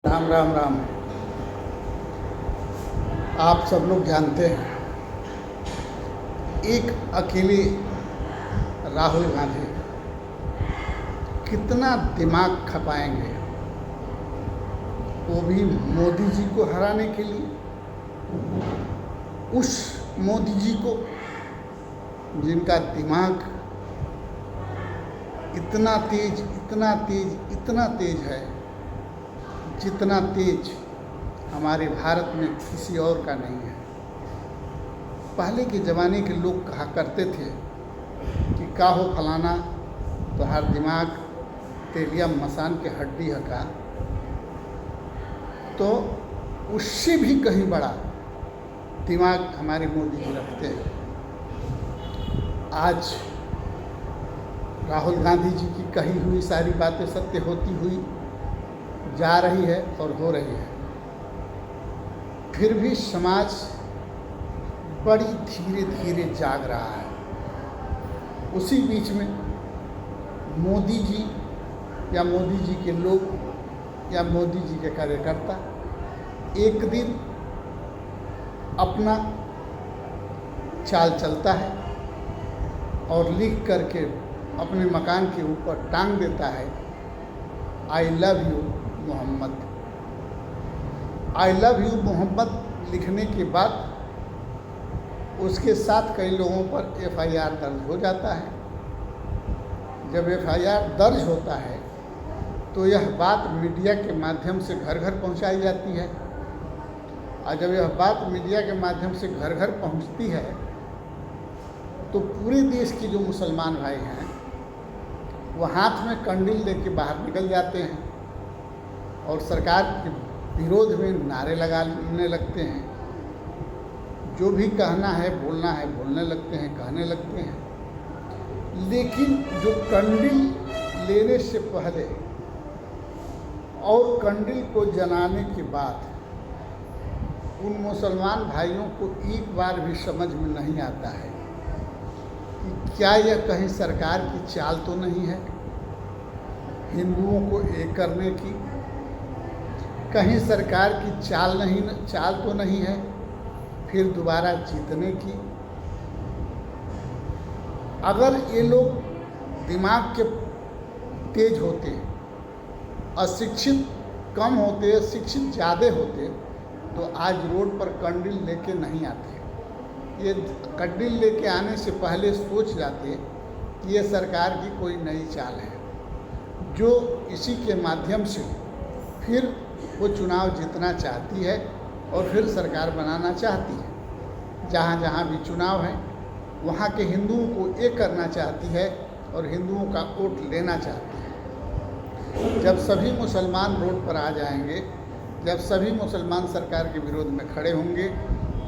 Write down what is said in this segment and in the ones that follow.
राम राम राम। आप सब लोग जानते हैं एक अकेले राहुल गांधी कितना दिमाग खपाएंगे, वो भी मोदी जी को हराने के लिए। उस मोदी जी को जिनका दिमाग इतना तेज इतना तेज इतना तेज है जितना तेज हमारे भारत में किसी और का नहीं है। पहले के ज़माने के लोग कहा करते थे कि का हो फलाना तोहार दिमाग तेलिया मसान के हड्डी है का, तो उससे भी कहीं बड़ा दिमाग हमारे मोदी जी रखते हैं। आज राहुल गांधी जी की कही हुई सारी बातें सत्य होती हुई जा रही है और हो रही है, फिर भी समाज बड़ी धीरे धीरे जाग रहा है। उसी बीच में मोदी जी या मोदी जी के लोग या मोदी जी के कार्यकर्ता एक दिन अपना चाल चलता है और लिख करके अपने मकान के ऊपर टांग देता है, I love you Mohammad. I love you Mohammad लिखने के बाद उसके साथ कई लोगों पर एफआईआर दर्ज हो जाता है। जब एफआईआर दर्ज होता है तो यह बात मीडिया के माध्यम से घर घर पहुंचाई जाती है, और जब यह बात मीडिया के माध्यम से घर घर पहुंचती है तो पूरे देश के जो मुसलमान भाई हैं वो हाथ में कंडील लेके बाहर निकल जाते हैं और सरकार के विरोध में नारे लगाने लगते हैं। जो भी कहना है बोलने लगते हैं, कहने लगते हैं। लेकिन जो कंडील लेने से पहले और कंडील को जलाने के बाद उन मुसलमान भाइयों को एक बार भी समझ में नहीं आता है कि क्या यह कहीं सरकार की चाल तो नहीं है हिंदुओं को एक करने की, कहीं सरकार की चाल तो नहीं है फिर दोबारा जीतने की। अगर ये लोग दिमाग के तेज होते, अशिक्षित कम होते, शिक्षित ज़्यादा होते तो आज रोड पर कंडील लेके नहीं आते। ये कंडील लेके आने से पहले सोच जाते कि ये सरकार की कोई नई चाल है जो इसी के माध्यम से फिर वो चुनाव जीतना चाहती है और फिर सरकार बनाना चाहती है। जहाँ जहाँ भी चुनाव है वहाँ के हिंदुओं को एक करना चाहती है और हिंदुओं का वोट लेना चाहती है। जब सभी मुसलमान रोड पर आ जाएंगे, जब सभी मुसलमान सरकार के विरोध में खड़े होंगे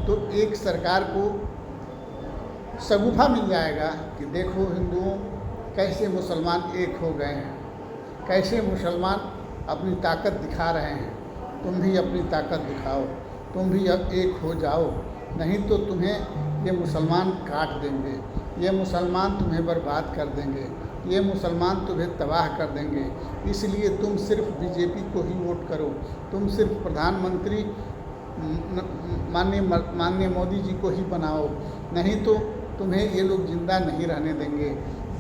तो एक सरकार को शगुफा मिल जाएगा कि देखो हिंदुओं कैसे मुसलमान एक हो गए हैं, कैसे मुसलमान अपनी ताकत दिखा रहे हैं। तुम भी अपनी ताकत दिखाओ, तुम भी अब एक हो जाओ, नहीं तो तुम्हें ये मुसलमान काट देंगे, ये मुसलमान तुम्हें बर्बाद कर देंगे, ये मुसलमान तुम्हें तबाह कर देंगे। इसलिए तुम सिर्फ बीजेपी को ही वोट करो, तुम सिर्फ प्रधानमंत्री माननीय मोदी जी को ही बनाओ, नहीं तो तुम्हें ये लोग जिंदा नहीं रहने देंगे।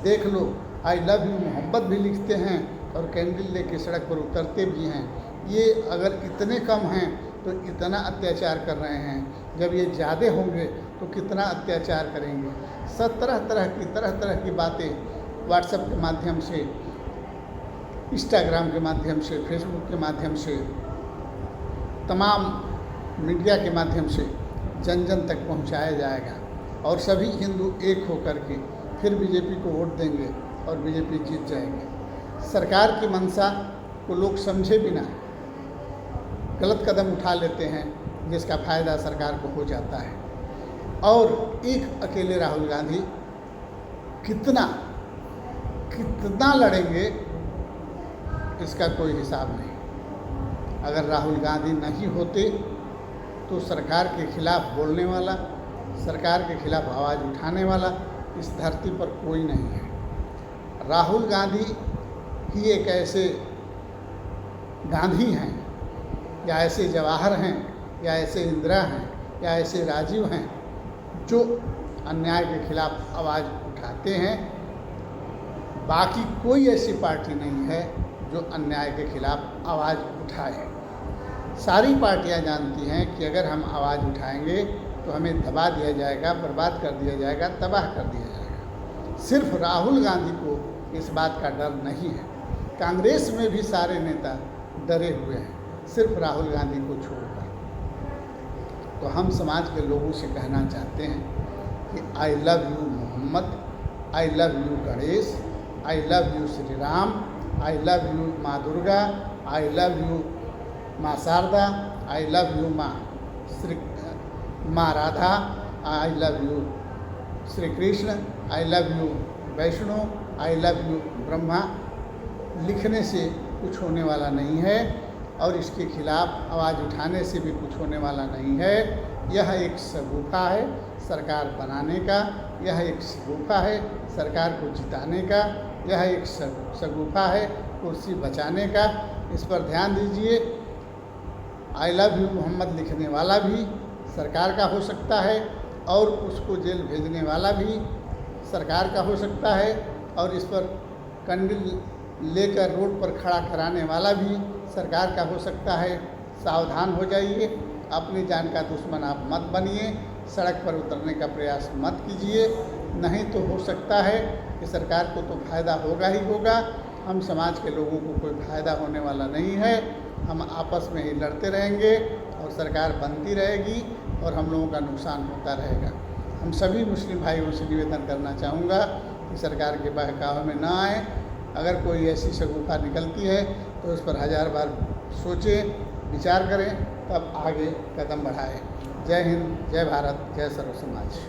देख लो, आई लव यू मोहब्बत भी लिखते हैं और कैंडल लेके सड़क पर उतरते भी हैं। ये अगर इतने कम हैं तो इतना अत्याचार कर रहे हैं, जब ये ज़्यादा होंगे तो कितना अत्याचार करेंगे। सब तरह तरह की बातें व्हाट्सएप के माध्यम से, इंस्टाग्राम के माध्यम से, फेसबुक के माध्यम से, तमाम मीडिया के माध्यम से जन जन तक पहुंचाया जाएगा और सभी हिंदू एक होकर के फिर बीजेपी को वोट देंगे और बीजेपी जीत जाएंगे। सरकार की मंशा को लोग समझे बिना गलत कदम उठा लेते हैं जिसका फ़ायदा सरकार को हो जाता है। और एक अकेले राहुल गांधी कितना लड़ेंगे इसका कोई हिसाब नहीं। अगर राहुल गांधी नहीं होते तो सरकार के खिलाफ बोलने वाला, सरकार के खिलाफ आवाज़ उठाने वाला इस धरती पर कोई नहीं है। राहुल गांधी ही एक ऐसे गांधी हैं या ऐसे जवाहर हैं, या ऐसे इंदिरा हैं, या ऐसे राजीव हैं जो अन्याय के खिलाफ आवाज़ उठाते हैं। बाकी कोई ऐसी पार्टी नहीं है जो अन्याय के खिलाफ आवाज़ उठाए। सारी पार्टियां जानती हैं कि अगर हम आवाज़ उठाएंगे तो हमें दबा दिया जाएगा, बर्बाद कर दिया जाएगा, तबाह कर दिया जाएगा। सिर्फ राहुल गांधी को इस बात का डर नहीं है। कांग्रेस में भी सारे नेता डरे हुए हैं, सिर्फ राहुल गांधी को छोड़कर। तो हम समाज के लोगों से कहना चाहते हैं कि I love you Mohammad, I love you Ganesh, I love you Shri Ram, I love you माँ दुर्गा, आई लव यू माँ शारदा, आई लव यू माँ राधा, आई love you Shri Krishna, I love you Vaishno, I love you Brahma लिखने से कुछ होने वाला नहीं है और इसके खिलाफ आवाज़ उठाने से भी कुछ होने वाला नहीं है। यह एक शगुफा है सरकार बनाने का, यह एक शगुफा है सरकार को जिताने का, यह एक शगुफा है कुर्सी बचाने का। इस पर ध्यान दीजिए। आई लव यू मोहम्मद लिखने वाला भी सरकार का हो सकता है और उसको जेल भेजने वाला भी सरकार का हो सकता है और इस पर कंडील लेकर रोड पर खड़ा कराने वाला भी सरकार का हो सकता है। सावधान हो जाइए, अपनी जान का दुश्मन आप मत बनिए, सड़क पर उतरने का प्रयास मत कीजिए, नहीं तो हो सकता है कि सरकार को तो फ़ायदा होगा ही होगा, हम समाज के लोगों को कोई फ़ायदा होने वाला नहीं है। हम आपस में ही लड़ते रहेंगे और सरकार बनती रहेगी और हम लोगों का नुकसान होता रहेगा। हम सभी मुस्लिम भाइयों से निवेदन करना चाहूँगा कि सरकार के बहकावे में ना आए। अगर कोई ऐसी शगुफा निकलती है तो उस पर 1000 बार सोचें, विचार करें, तब आगे कदम बढ़ाएं। जय हिंद, जय भारत, जय सर्व समाज।